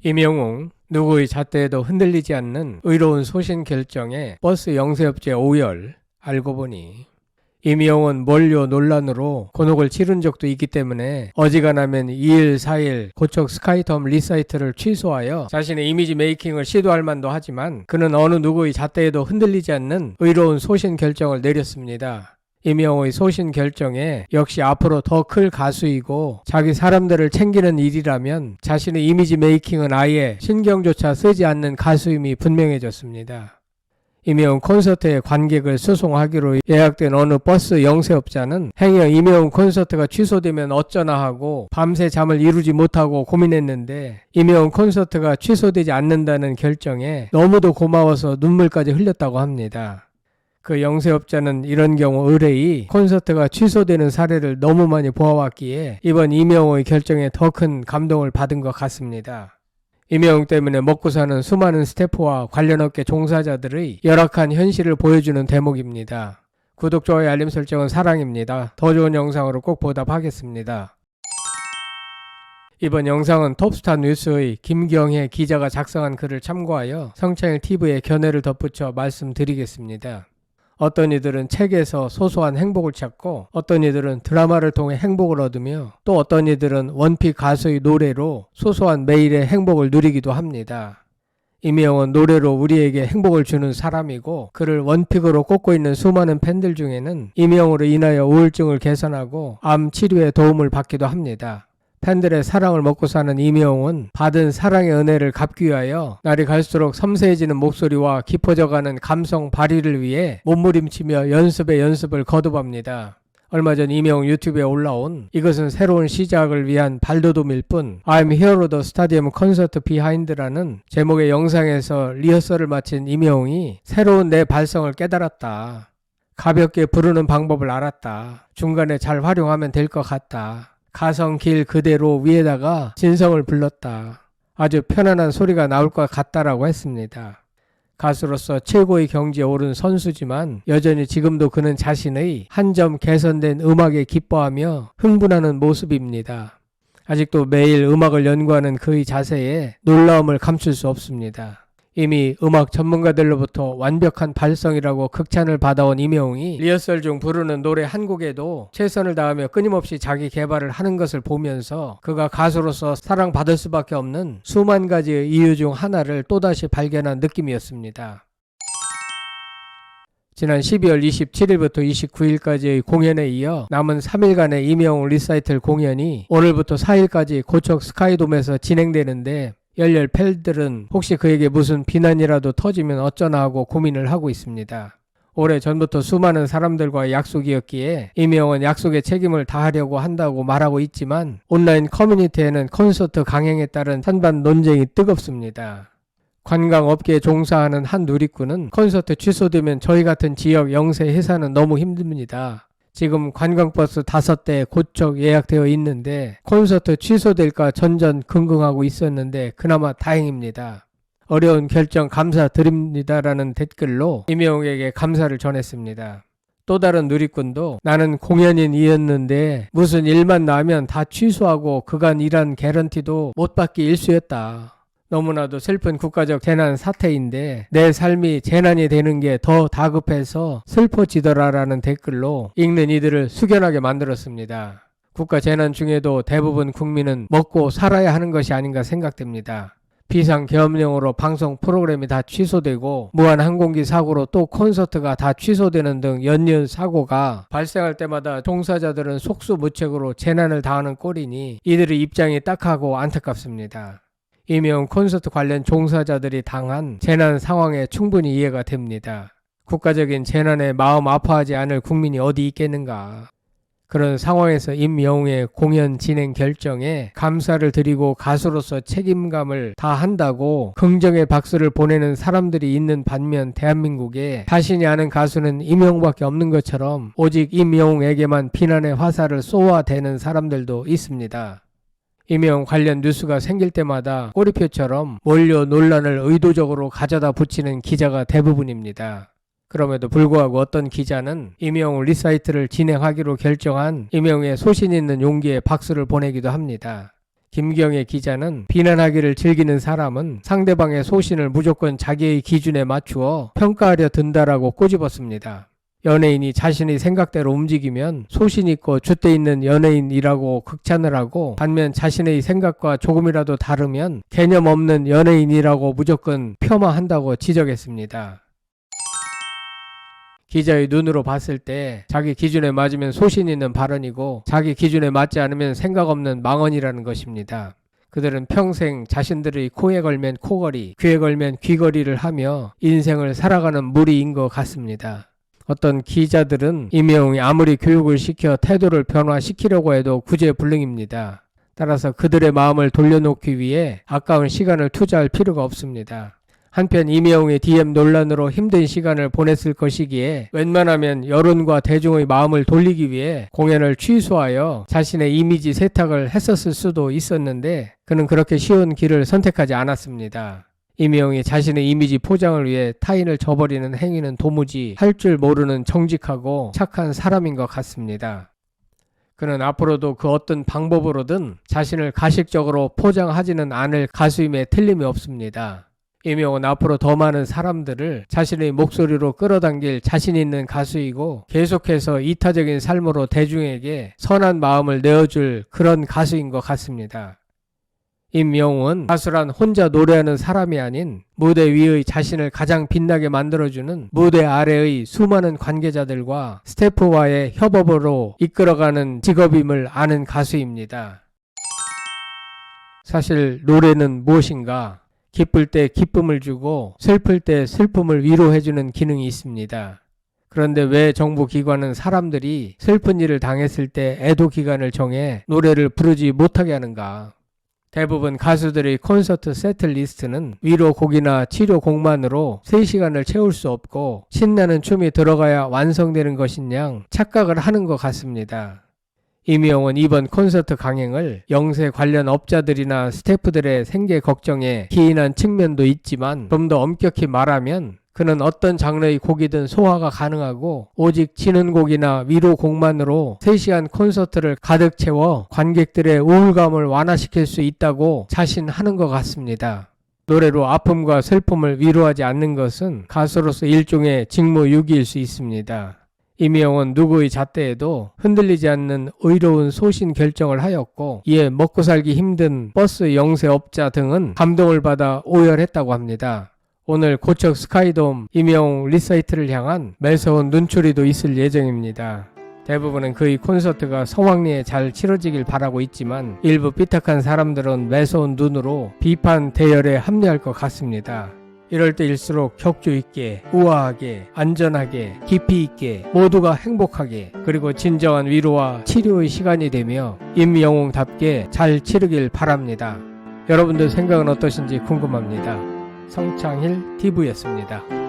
임영웅, 누구의 잣대에도 흔들리지 않는 의로운 소신 결정에 버스 영세업체 오열. 알고 보니 임영웅은 원료 논란으로 곤혹을 치른 적도 있기 때문에 어지간하면 2일, 4일 고척 스카이텀 리사이트를 취소하여 자신의 이미지 메이킹을 시도할 만도 하지만 그는 어느 누구의 잣대에도 흔들리지 않는 의로운 소신 결정을 내렸습니다. 임영웅의 소신 결정에 역시 앞으로 더 클 가수이고 자기 사람들을 챙기는 일이라면 자신의 이미지 메이킹은 아예 신경조차 쓰지 않는 가수임이 분명해졌습니다. 임영웅 콘서트의 관객을 수송하기로 예약된 어느 버스 영세업자는 행여 임영웅 콘서트가 취소되면 어쩌나 하고 밤새 잠을 이루지 못하고 고민했는데 임영웅 콘서트가 취소되지 않는다는 결정에 너무도 고마워서 눈물까지 흘렸다고 합니다. 그 영세업자는 이런 경우 의뢰이 콘서트가 취소되는 사례를 너무 많이 보아왔기에 이번 임영웅의 결정에 더 큰 감동을 받은 것 같습니다. 임영웅 때문에 먹고 사는 수많은 스태프와 관련 업계 종사자들의 열악한 현실을 보여주는 대목입니다. 구독, 좋아요, 알림 설정은 사랑입니다. 더 좋은 영상으로 꼭 보답하겠습니다. 이번 영상은 톱스타 뉴스의 김경혜 기자가 작성한 글을 참고하여 성창일 TV의 견해를 덧붙여 말씀드리겠습니다. 어떤 이들은 책에서 소소한 행복을 찾고 어떤 이들은 드라마를 통해 행복을 얻으며 또 어떤 이들은 원픽 가수의 노래로 소소한 매일의 행복을 누리기도 합니다. 임영웅은 노래로 우리에게 행복을 주는 사람이고 그를 원픽으로 꼽고 있는 수많은 팬들 중에는 임영웅으로 인하여 우울증을 개선하고 암 치료에 도움을 받기도 합니다. 팬들의 사랑을 먹고 사는 임영웅은 받은 사랑의 은혜를 갚기 위하여 날이 갈수록 섬세해지는 목소리와 깊어져가는 감성 발휘를 위해 몸부림치며 연습을 거듭합니다. 얼마 전 임영웅 유튜브에 올라온 이것은 새로운 시작을 위한 발돋움일 뿐 I'm Here the Stadium 콘서트 비하인드라는 제목의 영상에서 리허설을 마친 임영웅이 새로운 내 발성을 깨달았다. 가볍게 부르는 방법을 알았다. 중간에 잘 활용하면 될 것 같다. 가성 길 그대로 위에다가 진성을 불렀다. 아주 편안한 소리가 나올 것 같다라고 했습니다. 가수로서 최고의 경지에 오른 선수지만 여전히 지금도 그는 자신의 한 점 개선된 음악에 기뻐하며 흥분하는 모습입니다. 아직도 매일 음악을 연구하는 그의 자세에 놀라움을 감출 수 없습니다. 이미 음악 전문가들로부터 완벽한 발성이라고 극찬을 받아온 임영웅이 리허설 중 부르는 노래 한 곡에도 최선을 다하며 끊임없이 자기 개발을 하는 것을 보면서 그가 가수로서 사랑받을 수밖에 없는 수만 가지의 이유 중 하나를 또다시 발견한 느낌이었습니다. 지난 12월 27일부터 29일까지의 공연에 이어 남은 3일간의 임영웅 리사이틀 공연이 오늘부터 4일까지 고척 스카이돔에서 진행되는데 열렬 팬들은 혹시 그에게 무슨 비난이라도 터지면 어쩌나 하고 고민을 하고 있습니다. 오래 전부터 수많은 사람들과의 약속이었기에 임영웅은 약속의 책임을 다하려고 한다고 말하고 있지만 온라인 커뮤니티에는 콘서트 강행에 따른 찬반 논쟁이 뜨겁습니다. 관광업계에 종사하는 한 누리꾼은 콘서트 취소되면 저희 같은 지역 영세 회사는 너무 힘듭니다. 지금 관광버스 5대 고척 예약되어 있는데 콘서트 취소될까 전전긍긍하고 있었는데 그나마 다행입니다. 어려운 결정 감사드립니다라는 댓글로 임영웅에게 감사를 전했습니다. 또 다른 누리꾼도 나는 공연인이었는데 무슨 일만 나면 다 취소하고 그간 일한 개런티도 못 받기 일쑤였다. 너무나도 슬픈 국가적 재난 사태인데 내 삶이 재난이 되는 게 더 다급해서 슬퍼지더라라는 댓글로 읽는 이들을 숙연하게 만들었습니다. 국가 재난 중에도 대부분 국민은 먹고 살아야 하는 것이 아닌가 생각됩니다. 비상계엄령으로 방송 프로그램이 다 취소되고 무한항공기 사고로 또 콘서트가 다 취소되는 등 연이은 사고가 발생할 때마다 종사자들은 속수무책으로 재난을 당하는 꼴이니 이들의 입장이 딱하고 안타깝습니다. 임영웅 콘서트 관련 종사자들이 당한 재난 상황에 충분히 이해가 됩니다. 국가적인 재난에 마음 아파하지 않을 국민이 어디 있겠는가. 그런 상황에서 임영웅의 공연 진행 결정에 감사를 드리고 가수로서 책임감을 다한다고 긍정의 박수를 보내는 사람들이 있는 반면 대한민국에 자신이 아는 가수는 임영웅밖에 없는 것처럼 오직 임영웅에게만 비난의 화살을 쏘아대는 사람들도 있습니다. 임영웅 관련 뉴스가 생길 때마다 꼬리표처럼 원료 논란을 의도적으로 가져다 붙이는 기자가 대부분입니다. 그럼에도 불구하고 어떤 기자는 임영웅 리사이트를 진행하기로 결정한 임영웅의 소신 있는 용기에 박수를 보내기도 합니다. 김경애 기자는 비난하기를 즐기는 사람은 상대방의 소신을 무조건 자기의 기준에 맞추어 평가하려 든다라고 꼬집었습니다. 연예인이 자신의 생각대로 움직이면 소신 있고 줏대 있는 연예인이라고 극찬을 하고, 반면 자신의 생각과 조금이라도 다르면 개념 없는 연예인이라고 무조건 폄하한다고 지적했습니다. 기자의 눈으로 봤을 때 자기 기준에 맞으면 소신 있는 발언이고, 자기 기준에 맞지 않으면 생각 없는 망언이라는 것입니다. 그들은 평생 자신들의 코에 걸면 코걸이, 귀에 걸면 귀걸이를 하며 인생을 살아가는 무리인 것 같습니다. 어떤 기자들은 임영웅이 아무리 교육을 시켜 태도를 변화시키려고 해도 구제불능입니다. 따라서 그들의 마음을 돌려놓기 위해 아까운 시간을 투자할 필요가 없습니다. 한편 임영웅의 DM 논란으로 힘든 시간을 보냈을 것이기에 웬만하면 여론과 대중의 마음을 돌리기 위해 공연을 취소하여 자신의 이미지 세탁을 했었을 수도 있었는데, 그는 그렇게 쉬운 길을 선택하지 않았습니다. 임영웅이 자신의 이미지 포장을 위해 타인을 저버리는 행위는 도무지 할 줄 모르는 정직하고 착한 사람인 것 같습니다. 그는 앞으로도 그 어떤 방법으로든 자신을 가식적으로 포장하지는 않을 가수임에 틀림이 없습니다. 임영웅은 앞으로 더 많은 사람들을 자신의 목소리로 끌어당길 자신 있는 가수이고, 계속해서 이타적인 삶으로 대중에게 선한 마음을 내어줄 그런 가수인 것 같습니다. 임영웅은 가수란 혼자 노래하는 사람이 아닌 무대 위의 자신을 가장 빛나게 만들어주는 무대 아래의 수많은 관계자들과 스태프와의 협업으로 이끌어가는 직업임을 아는 가수입니다. 사실 노래는 무엇인가? 기쁠 때 기쁨을 주고 슬플 때 슬픔을 위로해주는 기능이 있습니다. 그런데 왜 정부 기관은 사람들이 슬픈 일을 당했을 때 애도 기간을 정해 노래를 부르지 못하게 하는가? 대부분 가수들의 콘서트 세트 리스트는 위로곡이나 치료곡만으로 3시간을 채울 수 없고 신나는 춤이 들어가야 완성되는 것인 양 착각을 하는 것 같습니다. 임영웅은 이번 콘서트 강행을 영세 관련 업자들이나 스태프들의 생계 걱정에 기인한 측면도 있지만, 좀 더 엄격히 말하면 그는 어떤 장르의 곡이든 소화가 가능하고 오직 진흥곡이나 위로곡만으로 3시간 콘서트를 가득 채워 관객들의 우울감을 완화시킬 수 있다고 자신하는 것 같습니다. 노래로 아픔과 슬픔을 위로하지 않는 것은 가수로서 일종의 직무유기일 수 있습니다. 임영웅은 누구의 잣대에도 흔들리지 않는 의로운 소신 결정을 하였고, 이에 먹고 살기 힘든 버스 영세업자 등은 감동을 받아 오열했다고 합니다. 오늘 고척 스카이돔 임영웅 리사이트를 향한 매서운 눈초리도 있을 예정입니다. 대부분은 그의 콘서트가 성황리에 잘 치러지길 바라고 있지만, 일부 삐딱한 사람들은 매서운 눈으로 비판 대열에 합류할 것 같습니다. 이럴 때일수록 격조 있게, 우아하게, 안전하게, 깊이 있게, 모두가 행복하게, 그리고 진정한 위로와 치료의 시간이 되며 임영웅답게 잘 치르길 바랍니다. 여러분들 생각은 어떠신지 궁금합니다. 성창힐 TV였습니다.